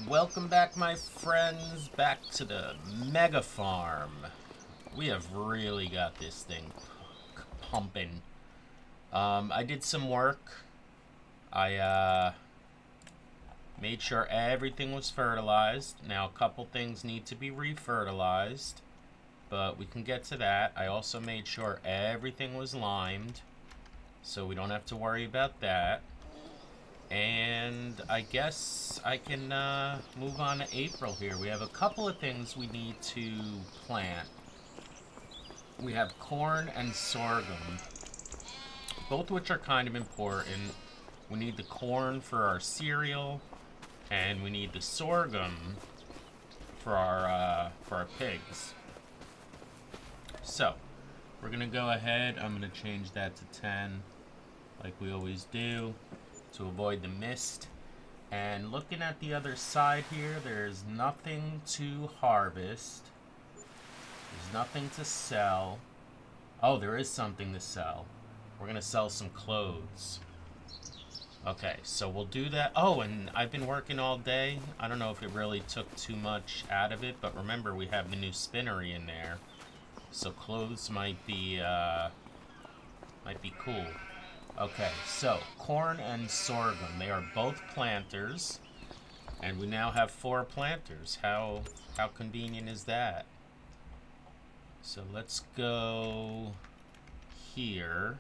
Welcome back, my friends, back to the Mega Farm. We have really got this thing pumping. I did some work. I made sure everything was fertilized. Now, a couple things need to be refertilized, but we can get to that. I also made sure everything was limed, so we don't have to worry about that. And I guess I can move on to April here. We have a couple of things we need to plant. We have corn and sorghum, both which are kind of important. We need the corn for our cereal, and we need the sorghum for our pigs. So we're gonna go ahead. I'm gonna change that to 10, like we always do, to avoid the mist. And looking at the other side here, there's nothing to harvest. There's nothing to sell. Oh, there is something to sell. We're gonna sell some clothes. Okay, so we'll do that. Oh, and I've been working all day. I don't know if it really took too much out of it, but remember we have the new spinnery in there. So clothes might be cool. Okay, so corn and sorghum, they are both planters, and we now have 4 planters. How convenient is that? So let's go here,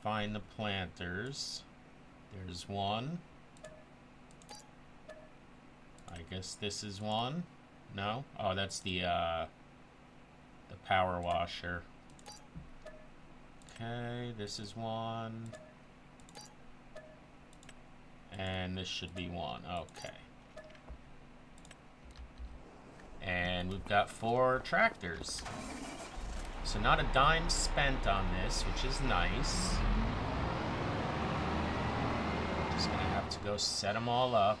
find the planters. There's one. I guess this is one. No? Oh, that's the power washer. Okay, this is one. And this should be one. Okay. And we've got 4 tractors. So not a dime spent on this, which is nice. Just gonna have to go set them all up.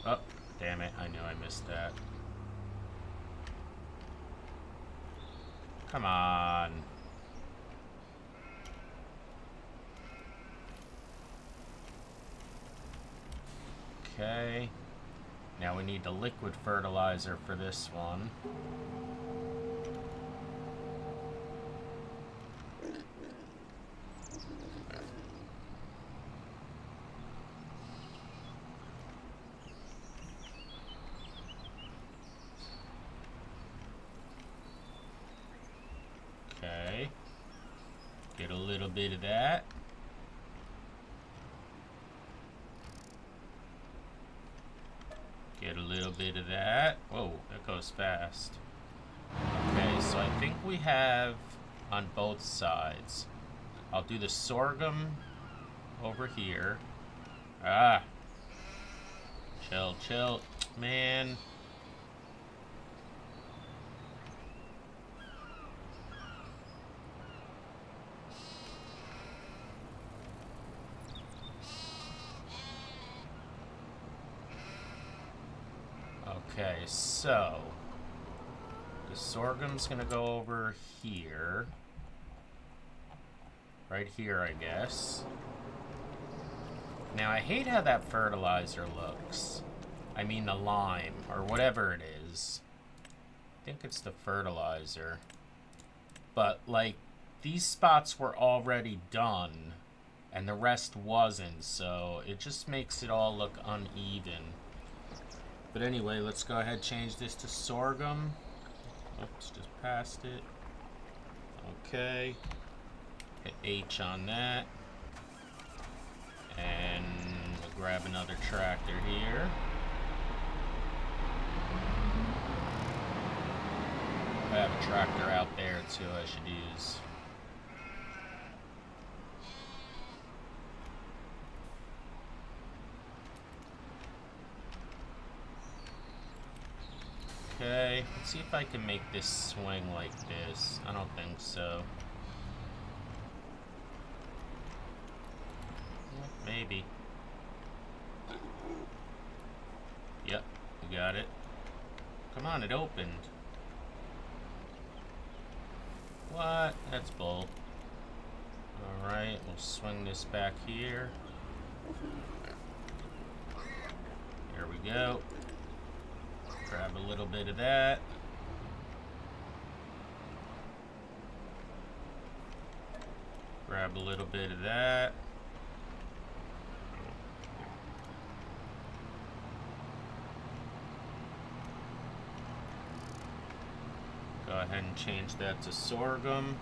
Oh, damn it. I knew I missed that. Come on. Okay. Now we need the liquid fertilizer for this one. Okay. Get a little bit of that. Get a little bit of that. Whoa, that goes fast. Okay, so I think we have on both sides. I'll do the sorghum over here. Ah. Chill, chill. Man. Okay, so the sorghum's gonna go over here. Right here, I guess. Now, I hate how that fertilizer looks. I mean the lime, or whatever it is. I think it's the fertilizer. But, like, these spots were already done, and the rest wasn't, so it just makes it all look uneven. But anyway, let's go ahead and change this to sorghum. Oops, just passed it. Okay. Hit H on that. And we'll grab another tractor here. I have a tractor out there too I should use. Okay, let's see if I can make this swing like this. I don't think so. Maybe. Yep, we got it. Come on, it opened. What? That's bull. Alright, we'll swing this back here. There we go. Grab a little bit of that. Grab a little bit of that. Go ahead and change that to sorghum.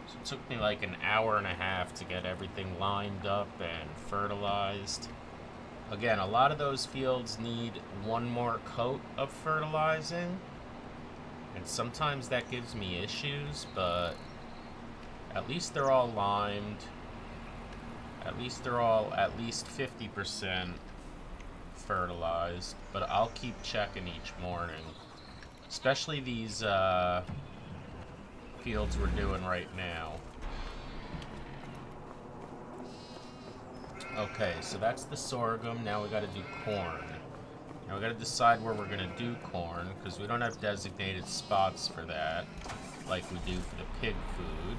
So it took me like an hour and a half to get everything lined up and fertilized. Again, a lot of those fields need one more coat of fertilizing. And sometimes that gives me issues, but at least they're all limed. At least they're all at least 50% fertilized. But I'll keep checking each morning. Especially these fields we're doing right now. Okay, so that's the sorghum. Now we gotta do corn. Now we gotta decide where we're gonna do corn, because we don't have designated spots for that, like we do for the pig food.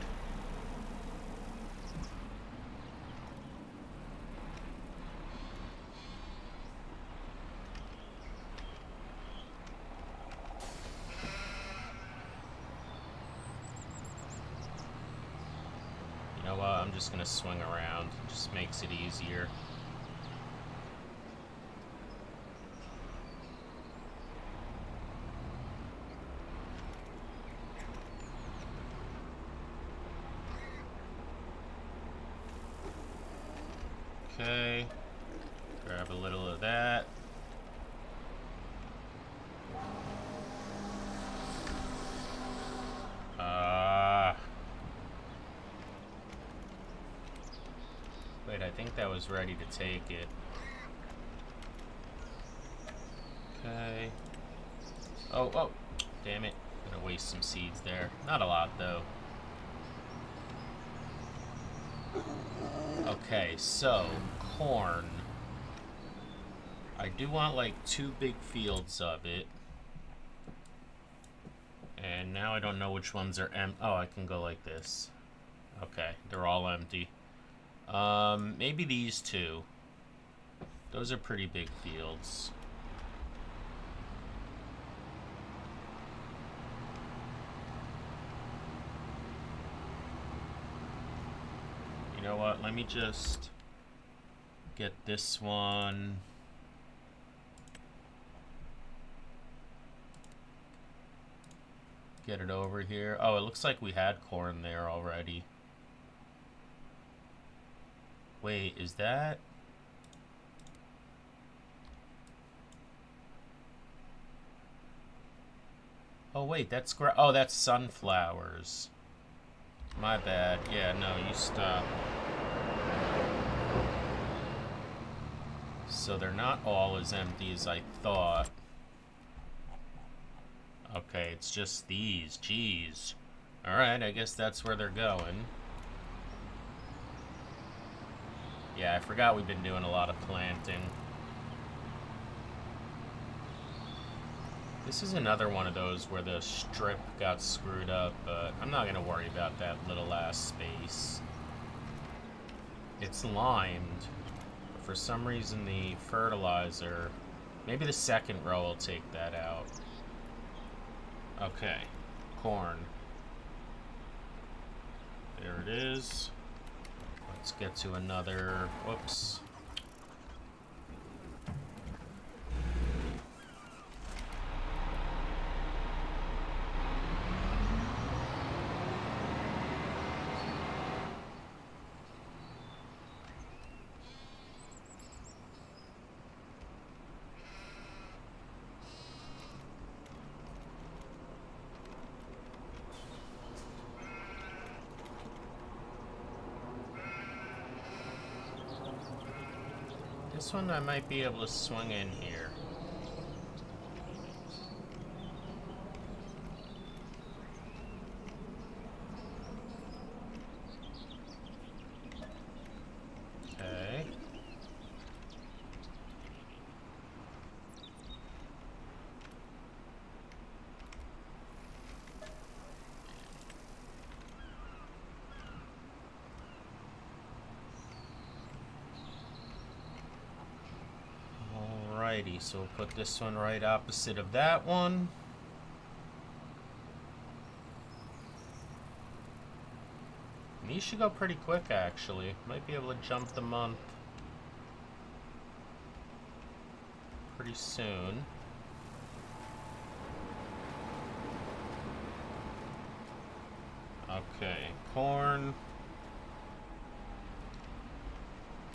You know what, I'm just gonna swing around. It just makes it easier. Okay, grab a little of that. Wait, I think that was ready to take it. Okay. Oh, damn it. Gonna waste some seeds there. Not a lot, though. Okay, so, corn. I do want like 2 big fields of it. And now I don't know which ones are empty. Oh, I can go like this. Okay, they're all empty. Maybe these 2. Those are pretty big fields. You know what? Let me just get this one. Get it over here. Oh, it looks like we had corn there already. Wait, is that? Oh wait, that's oh, that's sunflowers. My bad. Yeah, no, you stop. So they're not all as empty as I thought. Okay, it's just these. Jeez. Alright, I guess that's where they're going. Yeah, I forgot we've been doing a lot of planting. This is another one of those where the strip got screwed up, but I'm not going to worry about that little ass space. It's limed. But for some reason the fertilizer... Maybe the second row will take that out. Okay. Corn. There it is. Let's get to another... Whoops. This one I might be able to swing in here. Alrighty, so we'll put this one right opposite of that one. And these should go pretty quick, actually. Might be able to jump the month pretty soon. Okay, corn.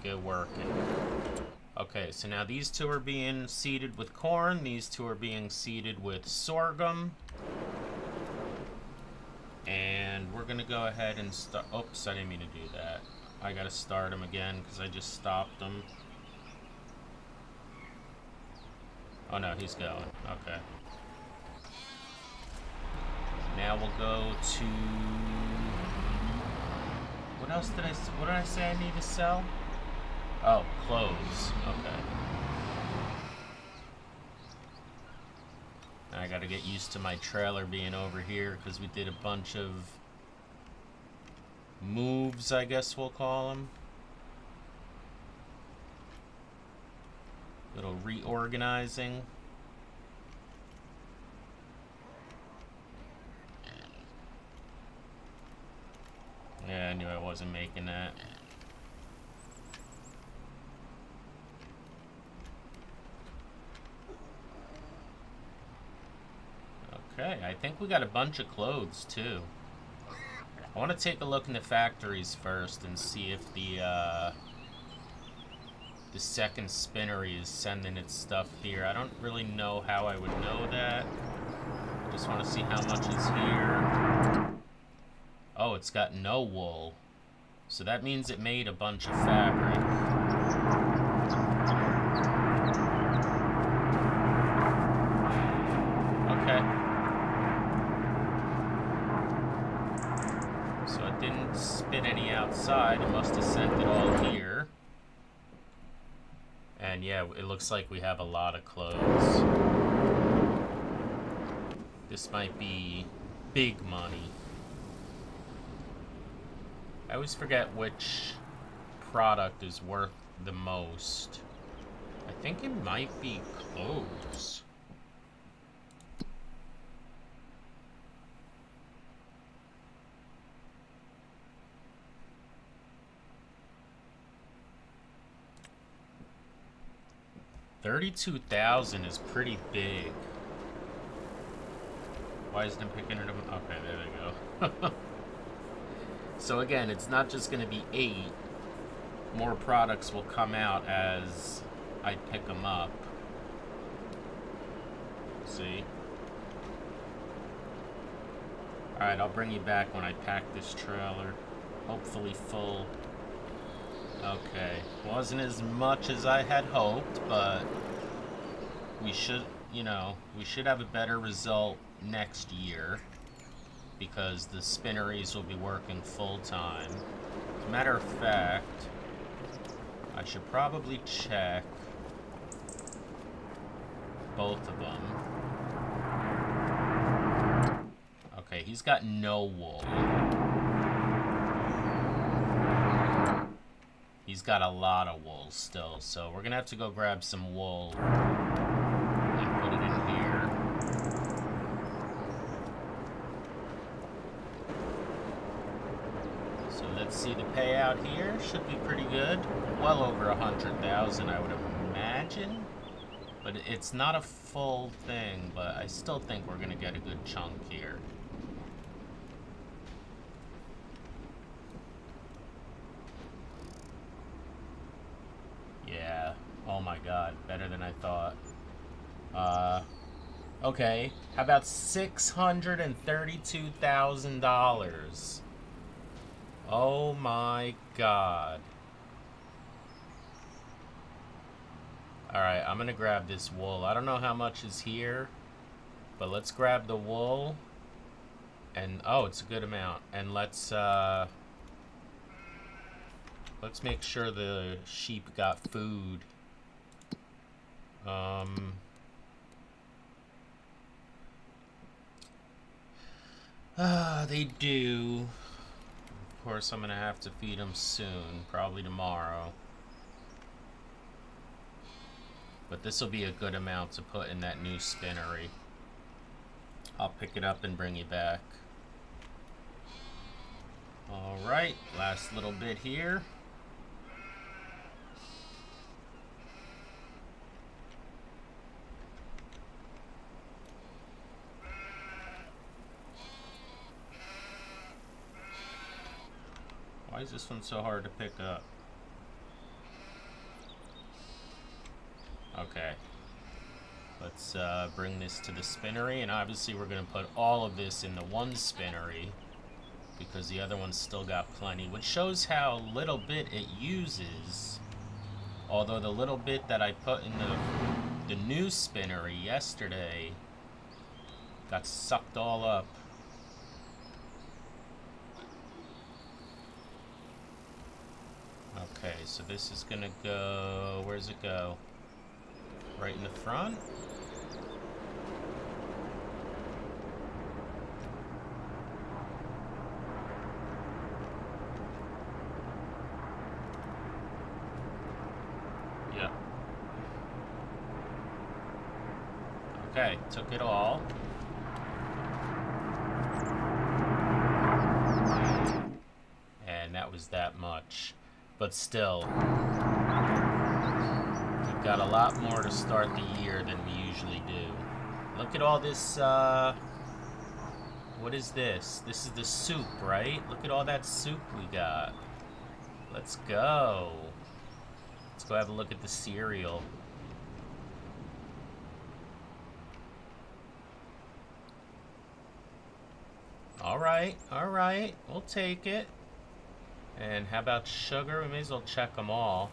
Get working. Okay, so now these two are being seeded with corn. These two are being seeded with sorghum. And we're going to go ahead and start... Oops, I didn't mean to do that. I got to start them again because I just stopped them. Oh, no, he's going. Okay. Now we'll go to... What else did I say I need to sell? Oh, clothes. Okay. I gotta get used to my trailer being over here because we did a bunch of moves, I guess we'll call them. Little reorganizing. Yeah, I knew I wasn't making that. Okay, I think we got a bunch of clothes too. I want to take a look in the factories first and see if the second spinnery is sending its stuff here. I don't really know how I would know that. I just want to see how much is here. Oh, it's got no wool. So that means it made a bunch of fabric. Okay. So it didn't spit any outside. It must have sent it all here. And yeah, it looks like we have a lot of clothes. This might be big money. I always forget which product is worth the most. I think it might be clothes. $32,000 is pretty big. Why isn't it picking it up? Okay, there we go. So again, it's not just going to be 8. More products will come out as I pick them up. See? Alright, I'll bring you back when I pack this trailer. Hopefully full. Okay, wasn't as much as I had hoped, but we should, you know, we should have a better result next year because the spinneries will be working full time. As a matter of fact, I should probably check both of them. Okay, he's got no wool. He's got a lot of wool still, so we're gonna have to go grab some wool and put it in here. So let's see the payout here. Should be pretty good. Well over 100,000, I would imagine. But it's not a full thing, but I still think we're gonna get a good chunk here. Yeah. Oh my god. Better than I thought. Okay. How about $632,000? Oh my god. Alright, I'm gonna grab this wool. I don't know how much is here, but let's grab the wool. And, oh, it's a good amount. And let's make sure the sheep got food. They do. Of course, I'm gonna have to feed them soon, probably tomorrow. But this will be a good amount to put in that new spinnery. I'll pick it up and bring you back. Alright, last little bit here. Why is this one so hard to pick up? Okay. Let's bring this to the spinnery, and obviously we're going to put all of this in the one spinnery because the other one's still got plenty, which shows how little bit it uses. Although the little bit that I put in the new spinnery yesterday got sucked all up. Okay, so this is gonna go... Where's it go? Right in the front? Yep. Okay, took it all. And that was that much. But still, we've got a lot more to start the year than we usually do. Look at all this, what is this? This is the soup, right? Look at all that soup we got. Let's go. Let's go have a look at the cereal. Alright, we'll take it. And how about sugar? We may as well check them all.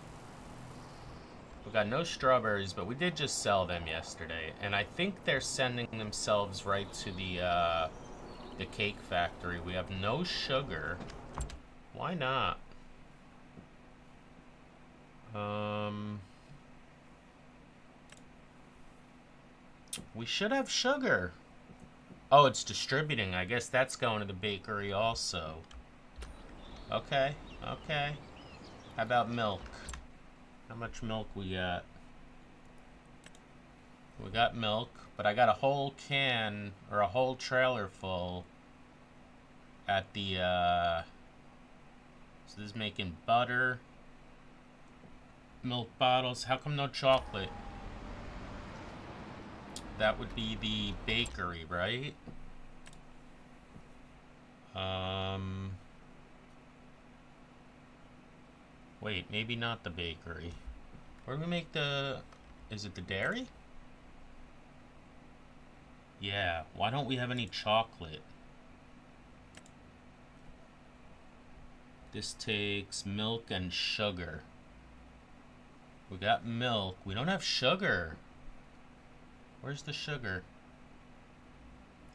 We got no strawberries, but we did just sell them yesterday. And I think they're sending themselves right to the cake factory. We have no sugar. Why not? We should have sugar. Oh, it's distributing. I guess that's going to the bakery also. Okay. How about milk? How much milk we got? We got milk, but I got a whole can, or a whole trailer full at the, so this is making butter, milk bottles. How come no chocolate? That would be the bakery, right? Wait, maybe not the bakery. Where do we make the... Is it the dairy? Yeah, why don't we have any chocolate? This takes milk and sugar. We got milk. We don't have sugar. Where's the sugar?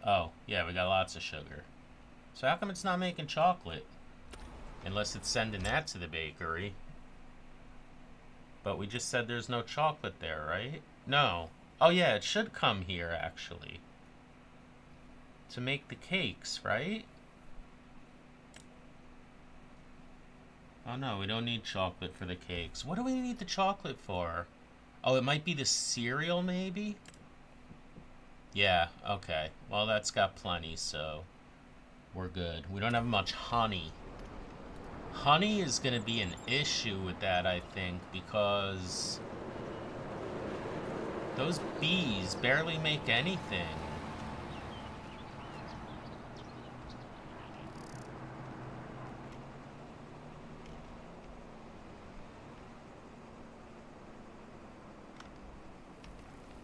Oh, yeah, we got lots of sugar. So how come it's not making chocolate? Unless it's sending that to the bakery. But we just said there's no chocolate there, right? No. Oh yeah, it should come here, actually. To make the cakes, right? Oh no, we don't need chocolate for the cakes. What do we need the chocolate for? Oh, it might be the cereal, maybe? Yeah, okay. Well, that's got plenty, so we're good. We don't have much honey. Honey is going to be an issue with that, I think, because those bees barely make anything.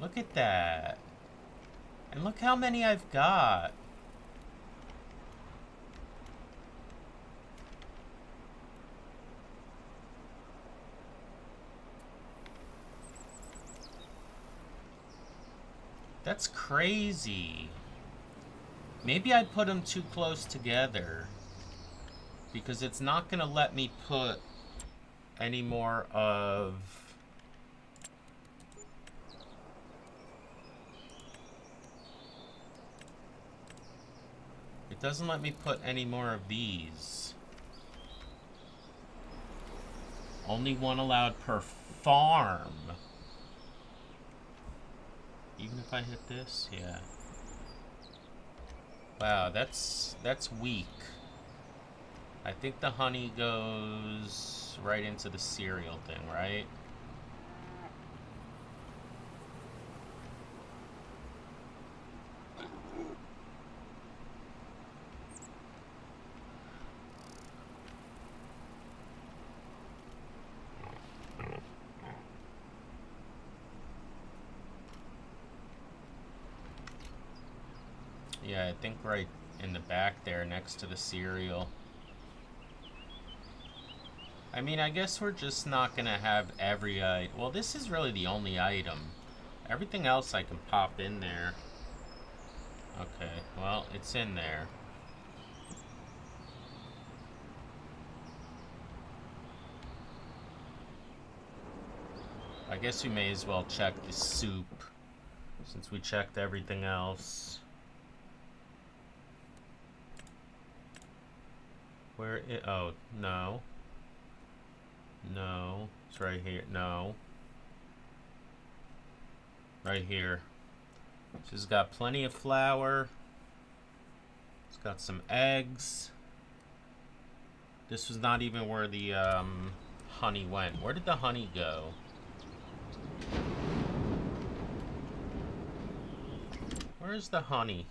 Look at that. And look how many I've got. That's crazy. Maybe I put them too close together, because it's not going to let me put any more of... It doesn't let me put any more of these. Only one allowed per farm. Even if I hit this? Yeah. Wow, that's weak. I think the honey goes right into the cereal thing, right? Yeah, I think right in the back there next to the cereal. I mean, I guess we're just not gonna have every item. Well, this is really the only item. Everything else I can pop in there. Okay, well, it's in there. I guess we may as well check the soup, since we checked everything else. Where it? Oh, no. No. It's right here. No. Right here. She's got plenty of flour. It's got some eggs. This was not even where the honey went. Where did the honey go? Where's the honey?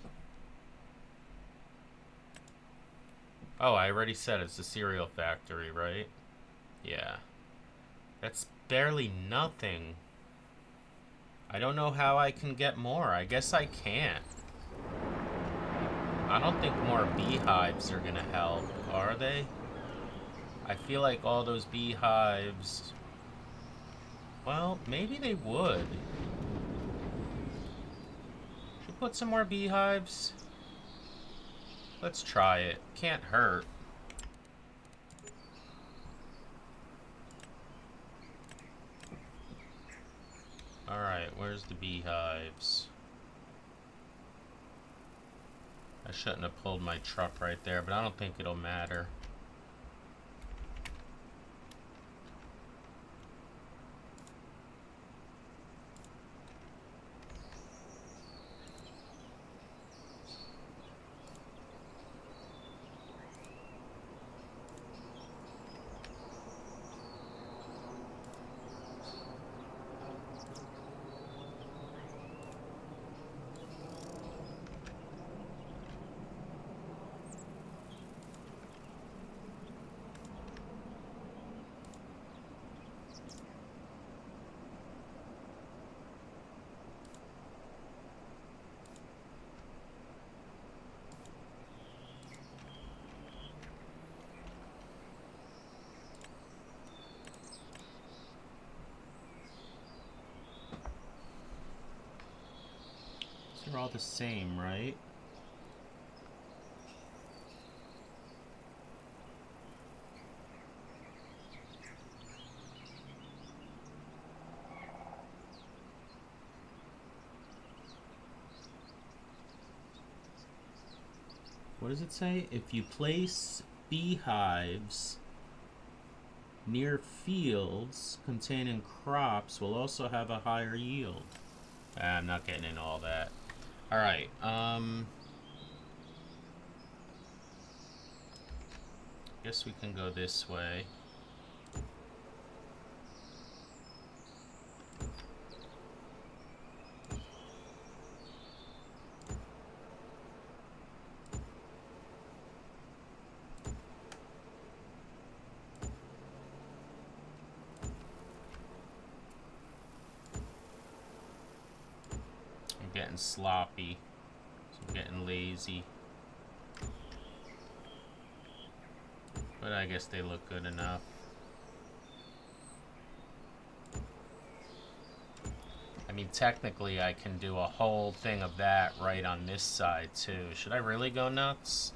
Oh, I already said it's the cereal factory, right? Yeah. That's barely nothing. I don't know how I can get more. I guess I can't. I don't think more beehives are gonna help, are they? I feel like all those beehives... Well, maybe they would. Should we put some more beehives? Let's try it. Can't hurt. Alright, where's the beehives? I shouldn't have pulled my truck right there, but I don't think it'll matter. They're all the same, right? What does it say? If you place beehives near fields containing crops, will also have a higher yield. I'm not getting into all that. Alright, guess we can go this way. I'm getting sloppy, so I'm getting lazy. But I guess they look good enough. I mean, technically I can do a whole thing of that right on this side too. Should I really go nuts?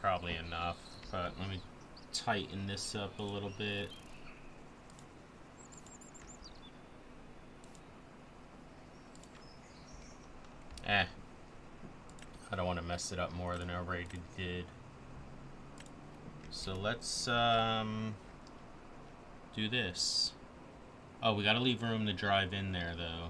probably enough, but let me tighten this up a little bit. I don't want to mess it up more than I already did. So let's do this. Oh, we gotta leave room to drive in there, though.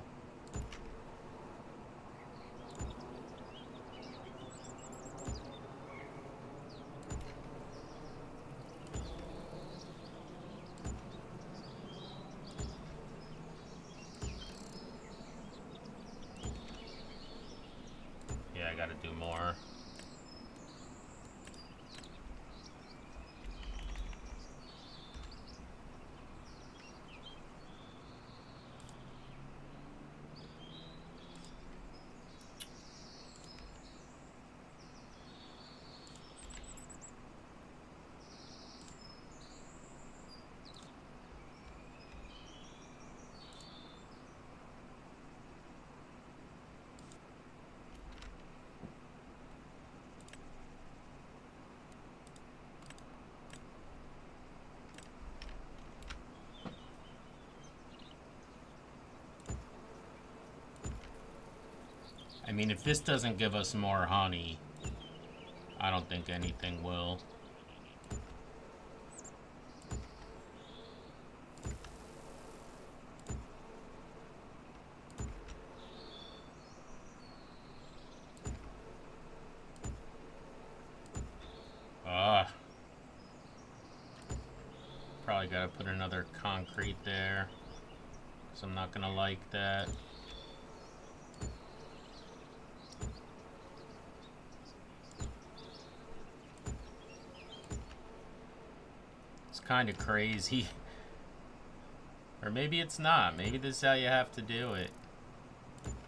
Yeah, I gotta do more. I mean, if this doesn't give us more honey, I don't think anything will. Probably gotta put another concrete there, because I'm not gonna like that. It's kind of crazy. Or maybe it's not. Maybe this is how you have to do it.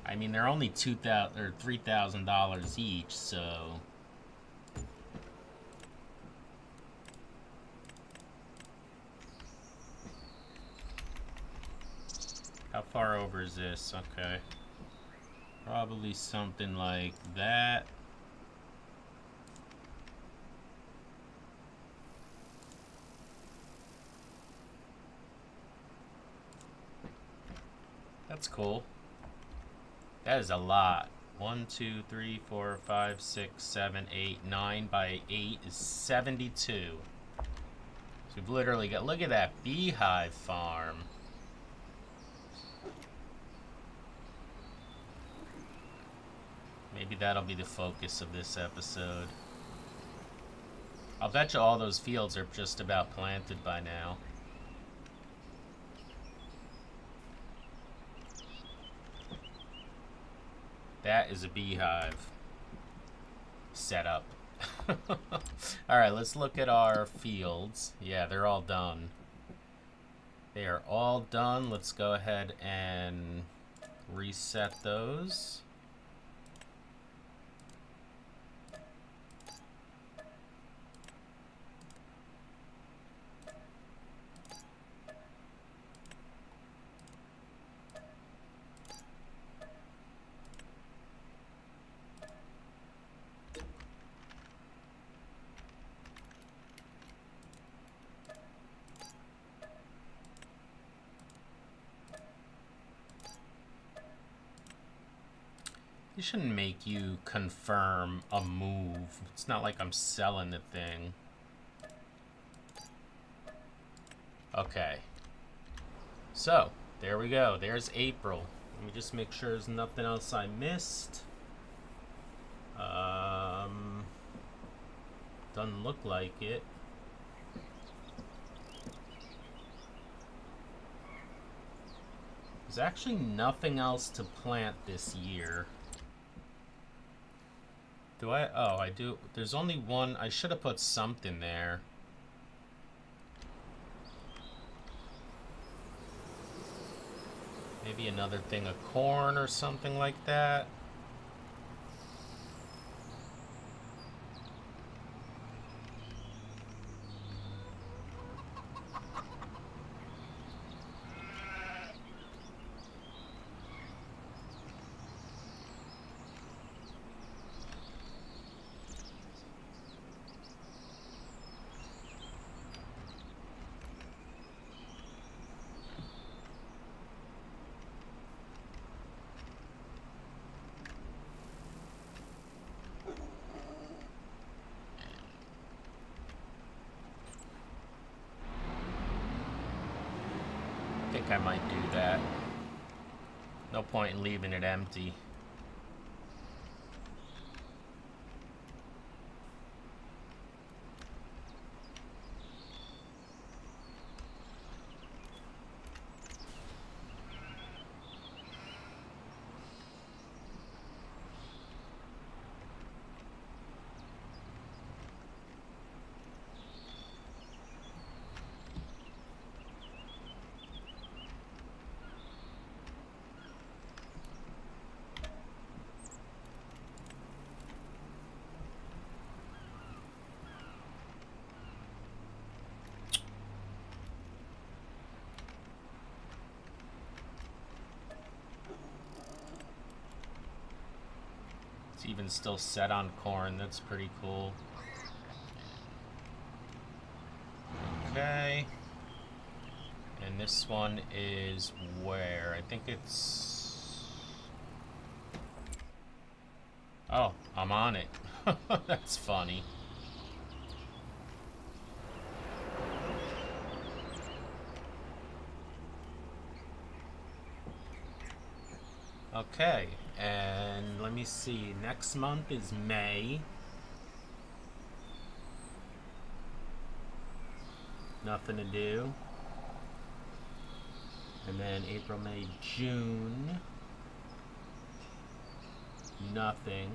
I mean, they're only $2,000 or $3,000 each, so how far over is this? Okay. Probably something like that. That's cool. That is a lot. 1, 2, 3, 4, 5, 6, 7, 8, 9 by 8 is 72. So we've literally got, look at that beehive farm. Maybe that'll be the focus of this episode. I'll bet you all those fields are just about planted by now. That is a beehive setup. Alright, let's look at our fields. Yeah, they're all done. They are all done. Let's go ahead and reset those. It shouldn't make you confirm a move. It's not like I'm selling the thing. Okay. So, there we go. There's April. Let me just make sure there's nothing else I missed. Doesn't look like it. There's actually nothing else to plant this year. Do I? Oh, I do. There's only one. I should have put something there. Maybe another thing of corn or something like that. think I might do that. No point in leaving it empty. It's even still set on corn. That's pretty cool. Okay. And this one is where? I think it's... Oh, I'm on it. That's funny. Okay, and let me see. Next month is May. Nothing to do. And then April, May, June. Nothing.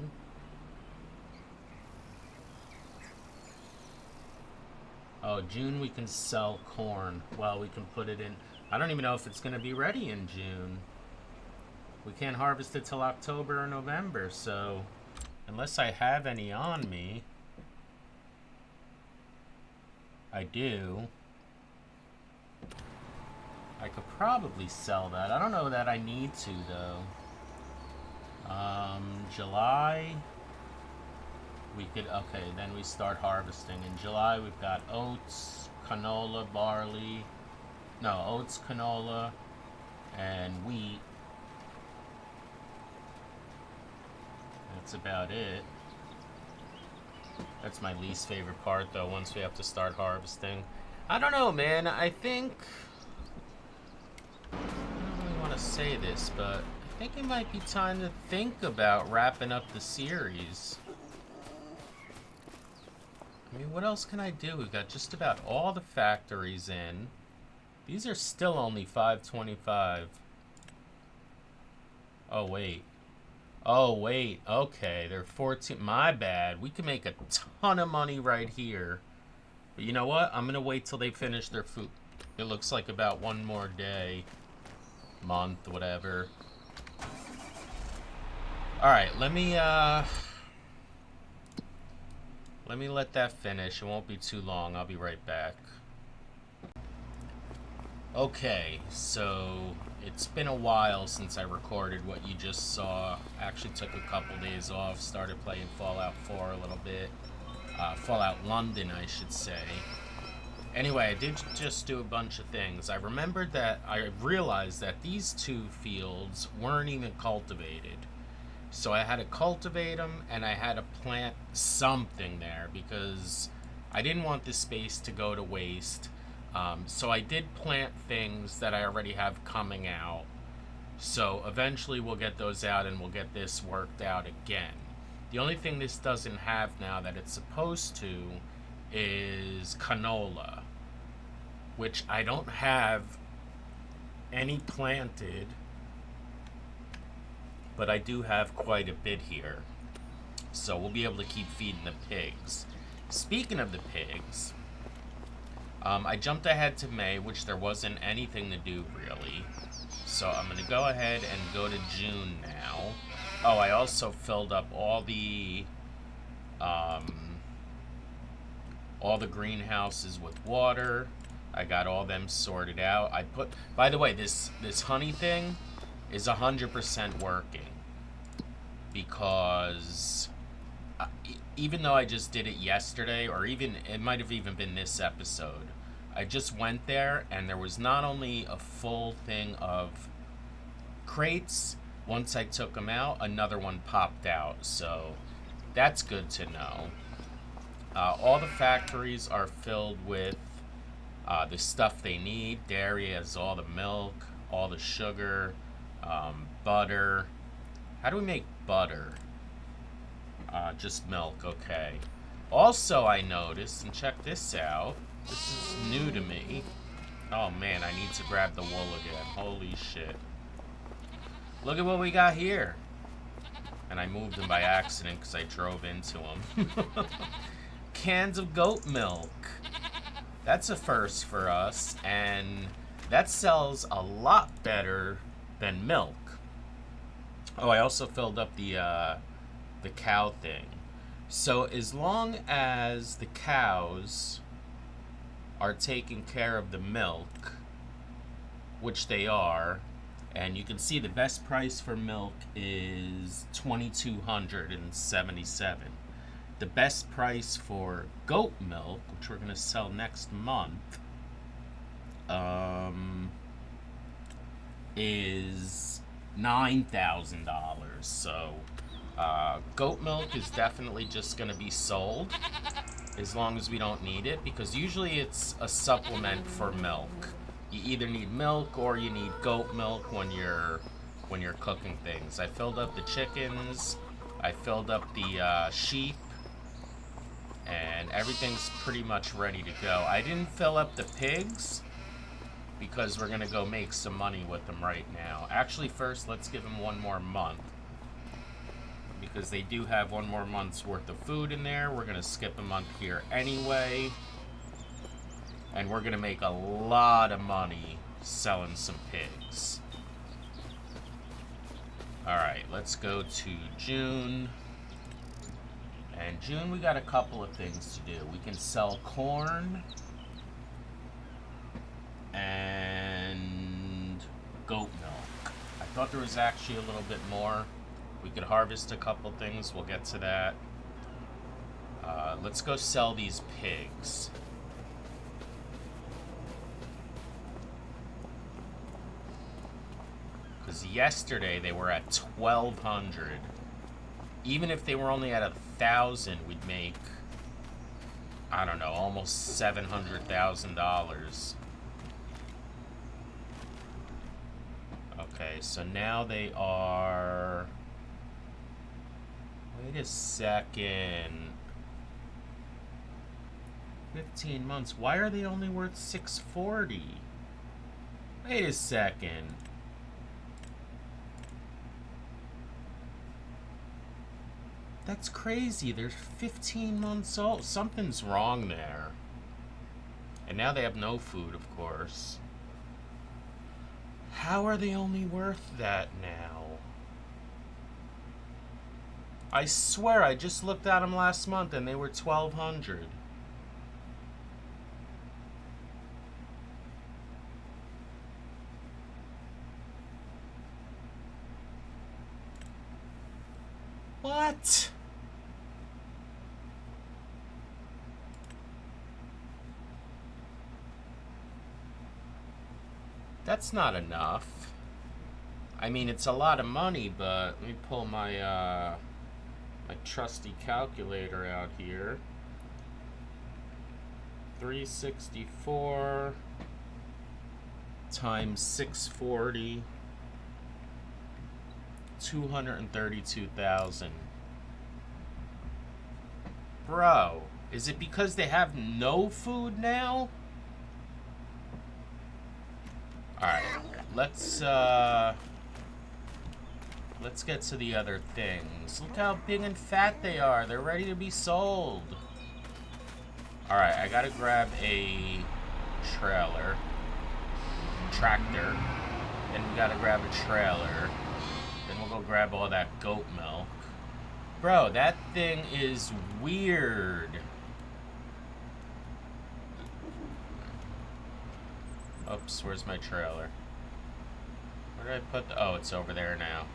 Oh, June we can sell corn. Well, we can put it in. I don't even know if it's going to be ready in June. We can't harvest it till October or November, so unless I have any on me, I do. I could probably sell that. I don't know that I need to, though. July, we could, okay, then we start harvesting. In July, we've got oats, canola, barley, no, oats, canola, and wheat. That's about it. That's my least favorite part, though, once we have to start harvesting. I don't know, man. I think... I don't really want to say this, but I think it might be time to think about wrapping up the series. I mean, what else can I do? We've got just about all the factories in. These are still only $5.25. Oh, wait. Oh, wait. Okay, they're 14. My bad. We can make a ton of money right here. But you know what? I'm going to wait till they finish their food. It looks like about one more day. Month, whatever. Alright, let me let that finish. It won't be too long. I'll be right back. Okay, so it's been a while since I recorded what you just saw. Actually took a couple days off, started playing Fallout 4 a little bit. Fallout London, I should say. Anyway, I did just do a bunch of things. I realized that these two fields weren't even cultivated. So I had to cultivate them, and I had to plant something there because I didn't want this space to go to waste. So I did plant things that I already have coming out. So eventually we'll get those out and we'll get this worked out again. The only thing this doesn't have now that it's supposed to is canola, which I don't have any planted, but I do have quite a bit here. So we'll be able to keep feeding the pigs. Speaking of the pigs, I jumped ahead to May, which there wasn't anything to do really. So I'm going to go ahead and go to June now. Oh, I also filled up all the greenhouses with water. I got all them sorted out. By the way, this honey thing is 100% working because even though I just did it yesterday, or even it might have even been this episode, I just went there and there was not only a full thing of crates. Once I took them out, another one popped out, so that's good to know. All the factories are filled with the stuff they need. Dairy has all the milk, all the sugar, butter. How do we make butter? Just milk, okay. Also, I noticed, and check this out. This is new to me. Oh man, I need to grab the wool again. Holy shit. Look at what we got here. And I moved them by accident because I drove into them. Cans of goat milk. That's a first for us, and that sells a lot better than milk. Oh, I also filled up the cow thing. So as long as the cows are taking care of the milk, which they are, and you can see the best price for milk is $2,277. The best price for goat milk, which we're going to sell next month, is $9,000. So goat milk is definitely just going to be sold as long as we don't need it, because usually it's a supplement for milk. You either need milk or you need goat milk when you're cooking things. I filled up the chickens, I filled up the sheep, and everything's pretty much ready to go. I didn't fill up the pigs because we're gonna go make some money with them right now. Actually, first let's give them one more month, because they do have one more month's worth of food in there. We're gonna skip a month here anyway, and we're gonna make a lot of money selling some pigs. Alright, let's go to June. And June, we got a couple of things to do. We can sell corn and goat milk. I thought there was actually a little bit more. We could harvest a couple things. We'll get to that. Let's go sell these pigs. Because yesterday they were at 1,200. Even if they were only at 1,000, we'd make, I don't know, almost $700,000. Okay, so now they are... Wait a second. 15 months. Why are they only worth 640? Wait a second. That's crazy. They're 15 months old. Something's wrong there. And now they have no food, of course. How are they only worth that now? I swear I just looked at them last month and they were 1,200. What? That's not enough. I mean, it's a lot of money, but let me pull my my trusty calculator out here. 364 times 640, 232,000. Bro, is it because they have no food now? Alright, let's get to the other things. Look how big and fat they are. They're ready to be sold. Alright, I gotta grab a tractor. Then we gotta grab a trailer. Then we'll go grab all that goat milk. Bro, that thing is weird. Oops, where's my trailer? Where did I put the... Oh, it's over there now.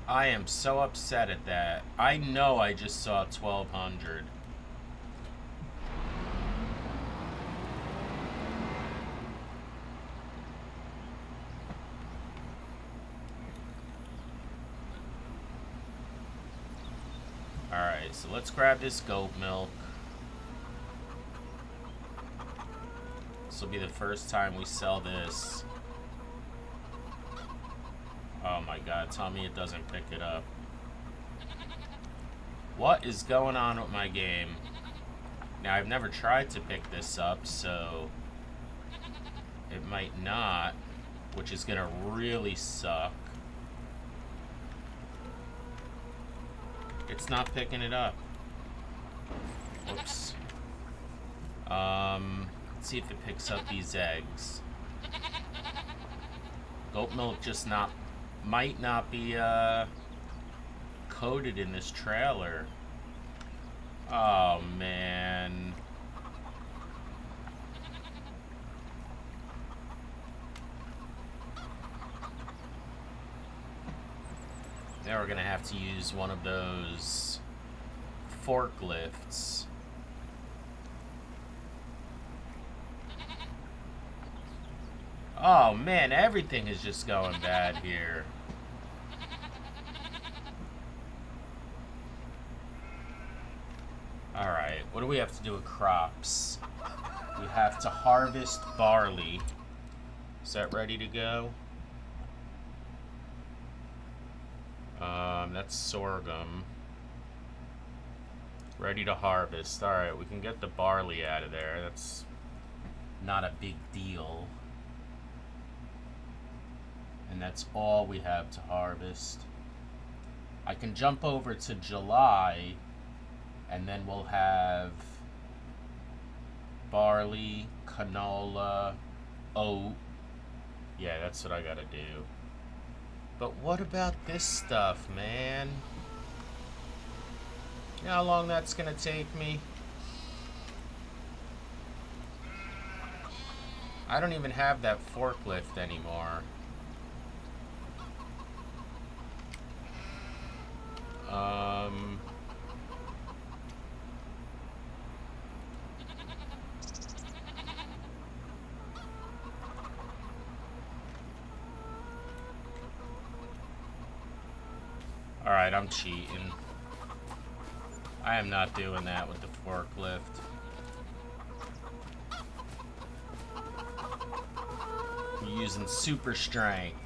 I am so upset at that. I know I just saw 1,200. so let's grab this goat milk. This will be the first time we sell this. Oh my god, tell me it doesn't pick it up. What is going on with my game? Now, I've never tried to pick this up, so it might not, which is gonna really suck. It's not picking it up. Whoops. Let's see if it picks up these eggs. Goat milk just might not be coded in this trailer. Oh man. Now we're gonna have to use one of those forklifts. Oh man, everything is just going bad here. Alright, what do we have to do with crops? We have to harvest barley. Is that ready to go? That's sorghum. Ready to harvest. Alright, we can get the barley out of there. That's not a big deal. And that's all we have to harvest. I can jump over to July, and then we'll have barley, canola, oat. Yeah, that's what I gotta do. But what about this stuff, man? You know how long that's gonna take me? I don't even have that forklift anymore. Alright, I'm cheating. I am not doing that with the forklift. I'm using super strength.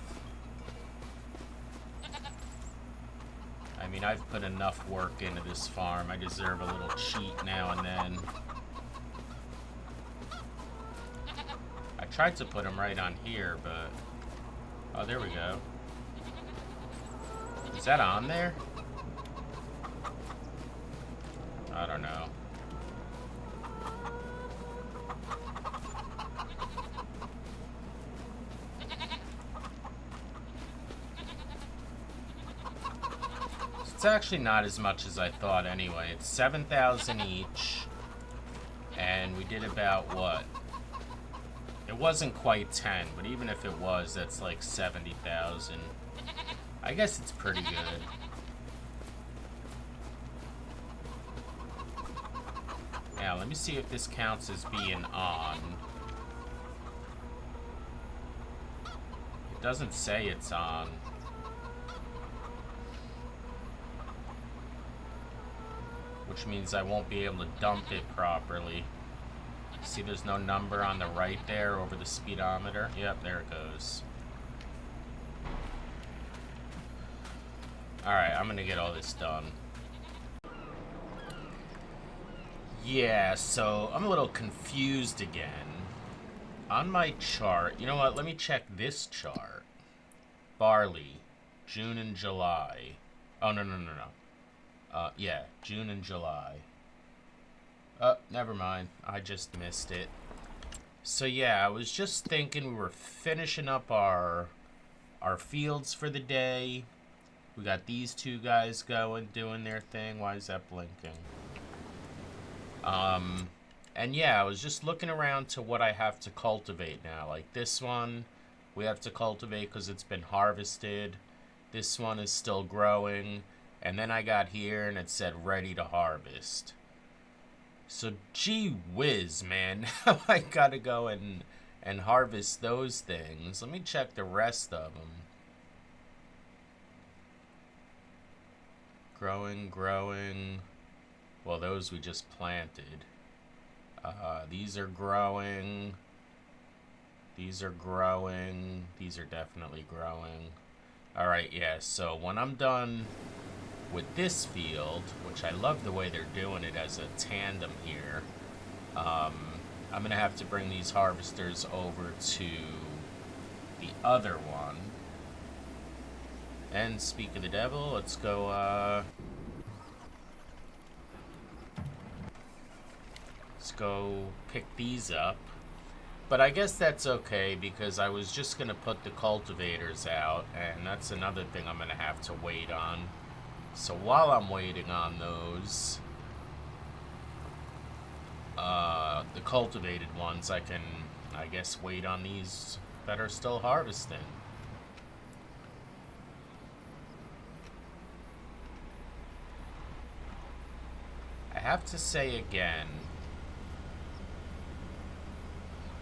I mean, I've put enough work into this farm. I deserve a little cheat now and then. I tried to put them right on here, but... Oh, there we go. Is that on there? I don't know. It's actually not as much as I thought anyway. It's 7,000 each. And we did about what? It wasn't quite 10, but even if it was, that's like 70,000. I guess it's pretty good. Now, let me see if this counts as being on. It doesn't say it's on. Which means I won't be able to dump it properly. See, there's no number on the right there over the speedometer. Yep, there it goes. Alright, I'm gonna get all this done. Yeah, so I'm a little confused again. On my chart, you know what? Let me check this chart. Barley, June and July. Oh, no. Yeah, June and July. Oh, never mind. I just missed it. So yeah, I was just thinking we were finishing up our fields for the day. We got these two guys going, doing their thing. Why is that blinking? And yeah, I was just looking around to what I have to cultivate now. Like this one, we have to cultivate because it's been harvested. This one is still growing. And then I got here and it said ready to harvest. So gee whiz, man. Now I gotta go and harvest those things. Let me check the rest of them. Growing. Well, those we just planted. These are growing. These are growing. These are definitely growing. Alright, yeah, so when I'm done with this field, which I love the way they're doing it as a tandem here, I'm going to have to bring these harvesters over to the other one. And speak of the devil, let's go, let's go pick these up. But I guess that's okay, because I was just going to put the cultivators out, and that's another thing I'm going to have to wait on. So while I'm waiting on those, the cultivated ones, I can, I guess, wait on these that are still harvesting. I have to say again,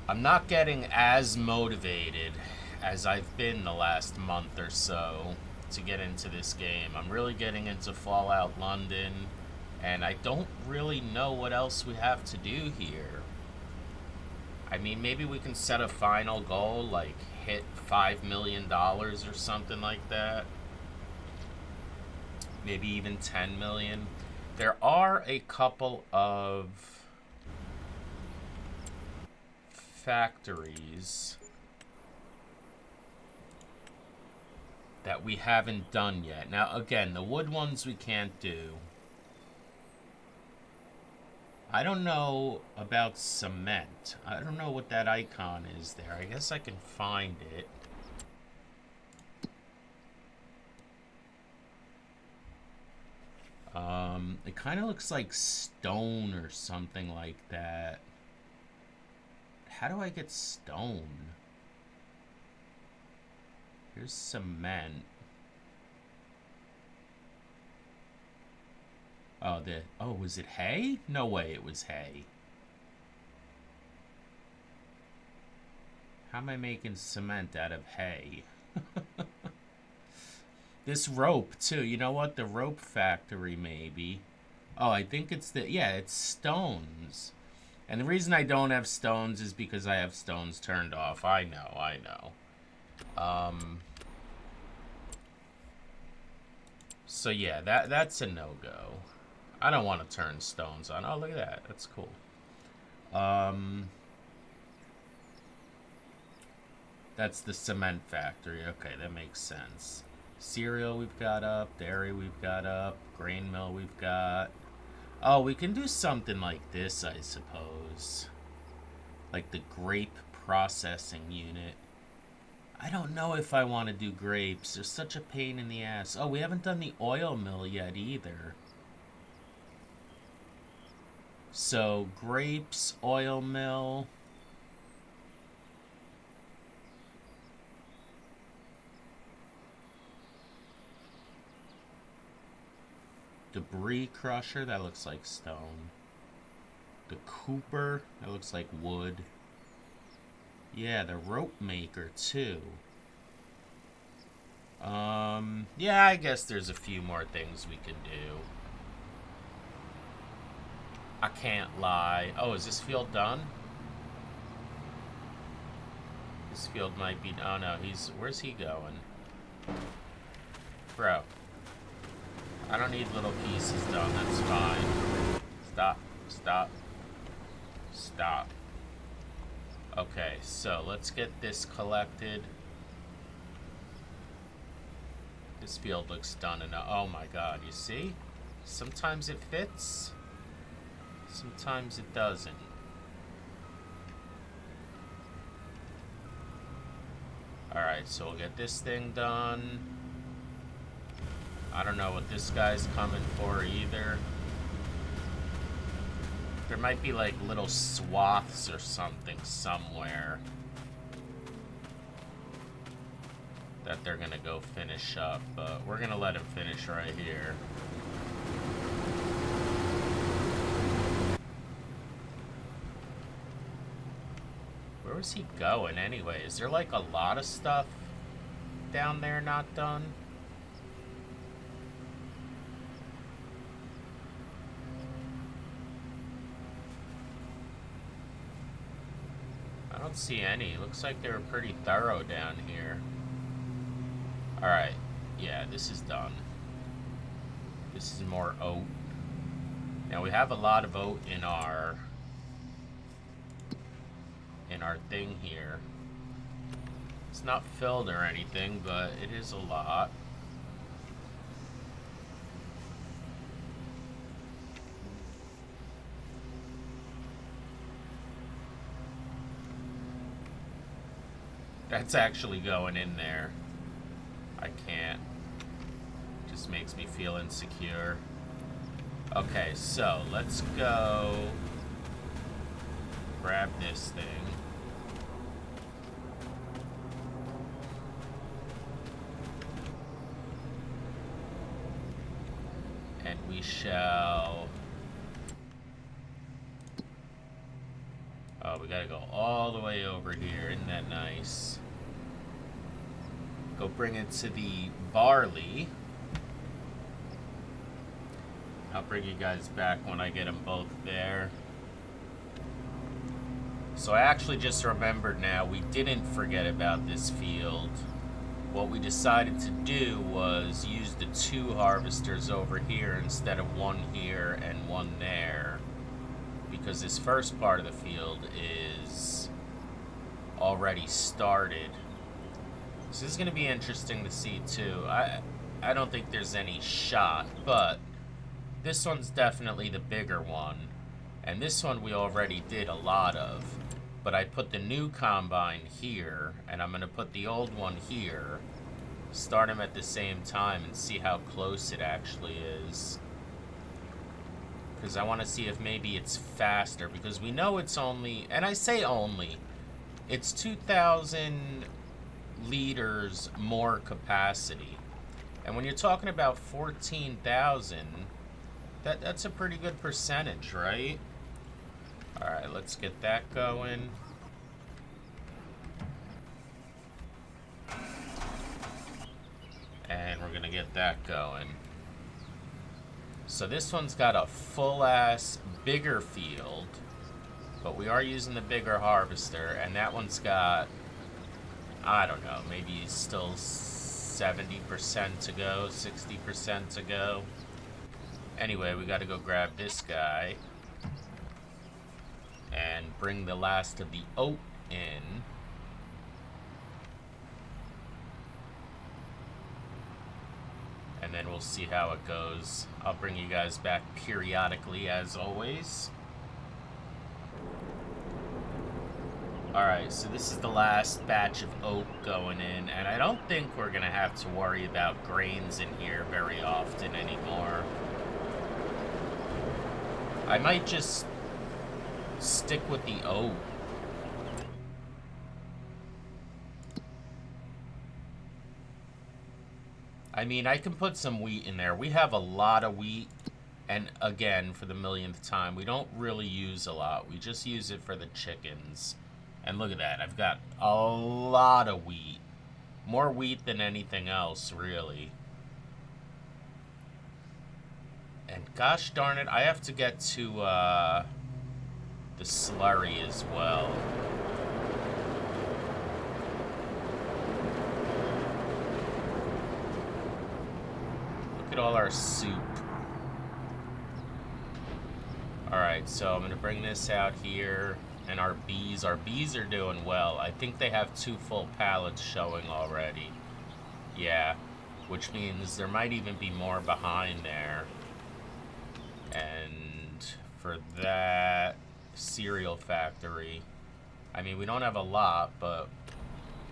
I'm not getting as motivated as I've been the last month or so to get into this game. I'm really getting into Fallout London, and I don't really know what else we have to do here. I mean, maybe we can set a final goal, like hit $5 million or something like that. Maybe even 10 million. There are a couple of factories that we haven't done yet. Now, again, the wood ones we can't do. I don't know about cement. I don't know what that icon is there. I guess I can find it. It kind of looks like stone or something like that. How do I get stone? Here's cement. Oh, was it hay? No way it was hay. How am I making cement out of hay? This rope, too. You know what? The rope factory, maybe. Oh, I think it's it's stones. And the reason I don't have stones is because I have stones turned off. I know. So yeah, that's a no-go. I don't want to turn stones on. Oh, look at that. That's cool. That's the cement factory. Okay, that makes sense. Cereal we've got up. Dairy we've got up. Grain mill we've got. Oh, we can do something like this, I suppose. Like the grape processing unit. I don't know if I want to do grapes. They're such a pain in the ass. Oh, we haven't done the oil mill yet either. So, grapes, oil mill. Debris crusher, that looks like stone. The cooper, that looks like wood. Yeah, the rope maker too. Yeah, I guess there's a few more things we can do. I can't lie. Oh, is this field done? This field might be... Oh, no, where's he going? Bro. I don't need little pieces done, that's fine. Stop. Okay, so let's get this collected. This field looks done enough. Oh my god, you see? Sometimes it fits. Sometimes it doesn't. Alright, so we'll get this thing done. I don't know what this guy's coming for either. There might be like little swaths or something somewhere that they're gonna go finish up, but we're gonna let him finish right here. Where was he going anyway? Is there like a lot of stuff down there not done? don't see any. Looks like they were pretty thorough down here. Alright. Yeah, this is done. This is more oat. Now we have a lot of oat in our thing here. It's not filled or anything, but it is a lot. That's actually going in there. I can't. Just makes me feel insecure. Okay, so let's go grab this thing. And we shall... Oh, we gotta go all the way over here. Isn't that nice? Go bring it to the barley. I'll bring you guys back when I get them both there. So I actually just remembered now, we didn't forget about this field. What we decided to do was use the 2 harvesters over here instead of 1 here and 1 there. Because this first part of the field is already started. So this is going to be interesting to see too. I don't think there's any shot, but this one's definitely the bigger one. And this one we already did a lot of. But I put the new combine here, and I'm going to put the old one here. Start them at the same time and see how close it actually is. Because I want to see if maybe it's faster. Because we know it's only, and I say only, it's 2,000 liters more capacity. And when you're talking about 14,000, that's a pretty good percentage, right? Alright, let's get that going. And we're gonna get that going. So this one's got a full-ass bigger field, but we are using the bigger harvester, and that one's got, I don't know, maybe still 70% to go, 60% to go. Anyway, we gotta go grab this guy and bring the last of the oat in. And then we'll see how it goes. I'll bring you guys back periodically, as always. Alright, so this is the last batch of oat going in, and I don't think we're gonna have to worry about grains in here very often anymore. I might just stick with the oat. I mean, I can put some wheat in there. We have a lot of wheat, and again, for the millionth time, we don't really use a lot. We just use it for the chickens. And look at that, I've got a lot of wheat. More wheat than anything else, really. And gosh darn it, I have to get to the slurry as well. Look at all our soup. Alright, so I'm going to bring this out here. And our bees are doing well. I think they have 2 full pallets showing already. Yeah, which means there might even be more behind there. And for that cereal factory, I mean, we don't have a lot, but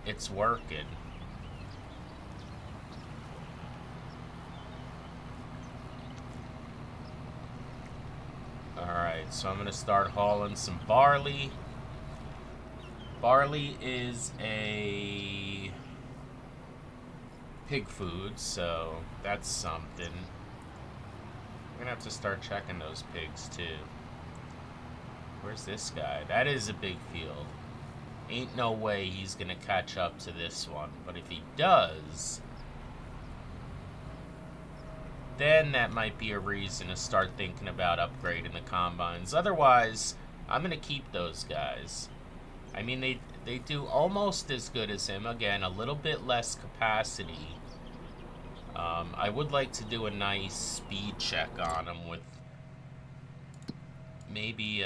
it's working. Alright, so I'm going to start hauling some barley. Barley is a pig food, so that's something. I'm going to have to start checking those pigs, too. Where's this guy? That is a big field. Ain't no way he's going to catch up to this one. But if he does, then that might be a reason to start thinking about upgrading the combines. Otherwise, I'm going to keep those guys. I mean, They do almost as good as him. Again, a little bit less capacity. I would like to do a nice speed check on him with maybe,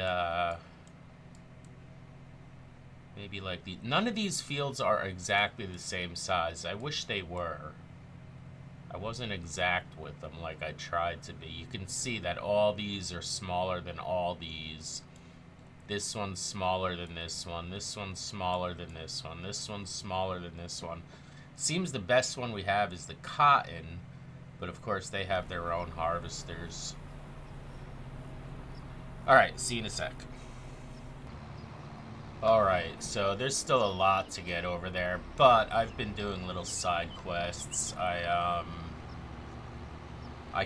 maybe like the... None of these fields are exactly the same size. I wish they were. I wasn't exact with them like I tried to be. You can see that all these are smaller than all these. This one's smaller than this one. This one's smaller than this one. This one's smaller than this one. Seems the best one we have is the cotton, but of course they have their own harvesters. Alright, see you in a sec. Alright, so there's still a lot to get over there, but I've been doing little side quests. I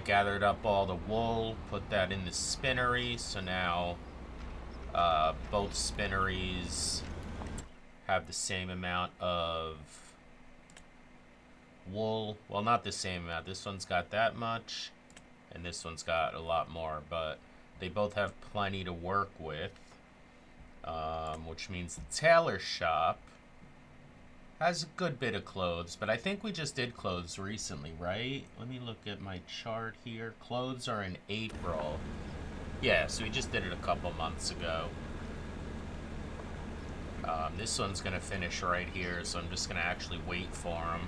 gathered up all the wool, put that in the spinnery, so now both spinneries have the same amount of wool. Well, not the same amount. This one's got that much, and this one's got a lot more, but they both have plenty to work with, which means the tailor shop has a good bit of clothes, but I think we just did clothes recently, right? Let me look at my chart here. Clothes are in April. Yeah, so we just did it a couple months ago. This one's going to finish right here, so I'm just going to actually wait for him.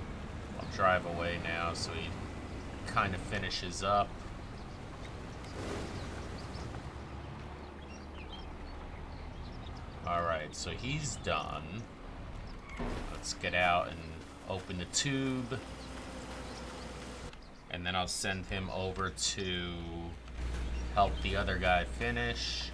I'll drive away now so he kind of finishes up. Alright, so he's done. Let's get out and open the tube. And then I'll send him over to help the other guy finish.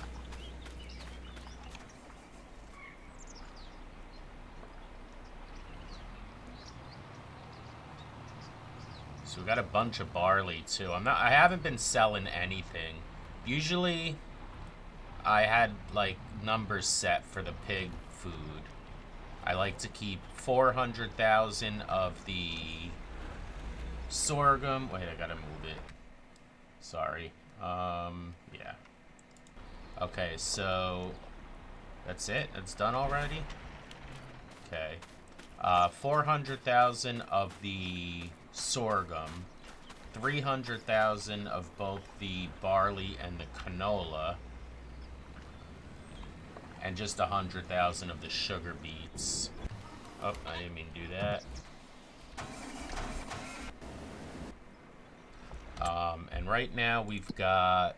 So we got a bunch of barley too. I haven't been selling anything. Usually I had like numbers set for the pig food. I like to keep 400,000 of the sorghum. Wait, I gotta move it. Sorry. Yeah. Okay, so that's it. That's done already. Okay. 400,000 of the sorghum, 300,000 of both the barley and the canola, and just 100,000 of the sugar beets. Oh, I didn't mean to do that. And right now we've got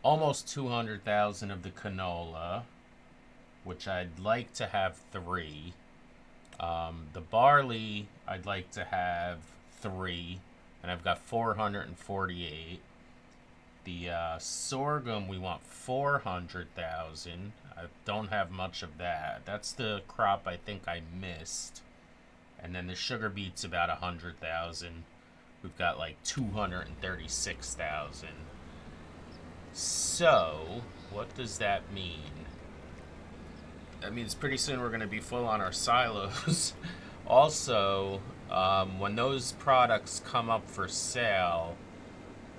almost 200,000 of the canola, which I'd like to have 3. The barley, I'd like to have 3, and I've got 448. The sorghum, we want 400,000. I don't have much of that. That's the crop I think I missed. And then the sugar beet's about 100,000. We've got like 236,000. So, what does that mean? That means pretty soon we're going to be full on our silos. Also, when those products come up for sale,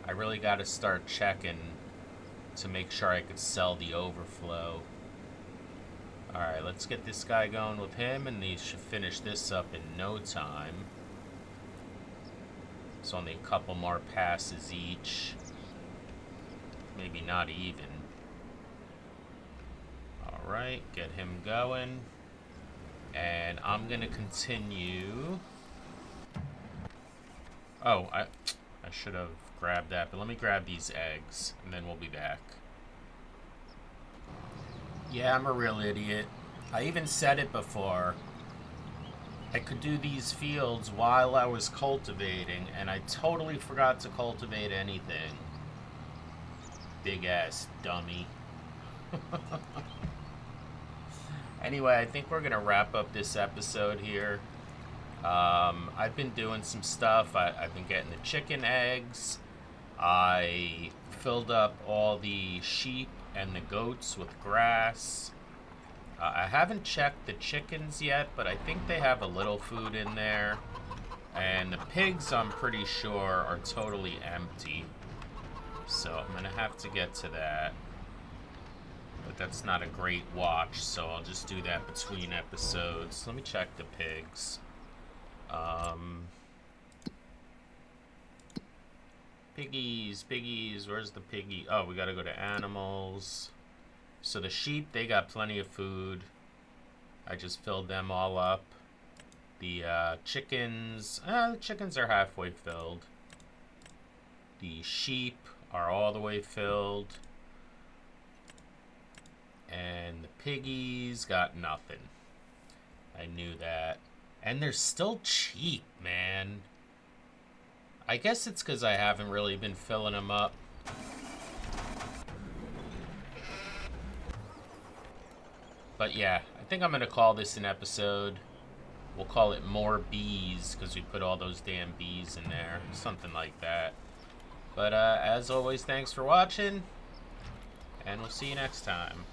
I really got to start checking to make sure I could sell the overflow. Alright, let's get this guy going with him, and these should finish this up in no time. It's only a couple more passes each. Maybe not even. Alright, get him going. And I'm going to continue. Oh, I should have grabbed that, but let me grab these eggs, and then we'll be back. Yeah, I'm a real idiot. I even said it before. I could do these fields while I was cultivating, and I totally forgot to cultivate anything. Big ass dummy. Anyway, I think we're gonna wrap up this episode here. I've been doing some stuff. I've been getting the chicken eggs. I filled up all the sheep and the goats with grass. I haven't checked the chickens yet, but I think they have a little food in there. And the pigs, I'm pretty sure, are totally empty. So I'm gonna have to get to that. But that's not a great watch, so I'll just do that between episodes. Let me check the pigs. Piggies, where's the piggy? Oh, we gotta go to animals. So the sheep, they got plenty of food. I just filled them all up. The chickens, the chickens are halfway filled. The sheep are all the way filled. And the piggies got nothing. I knew that. And they're still cheap, man. I guess it's because I haven't really been filling them up. But yeah, I think I'm going to call this an episode. We'll call it More Bees, because we put all those damn bees in there. Something like that. But as always, thanks for watching. And we'll see you next time.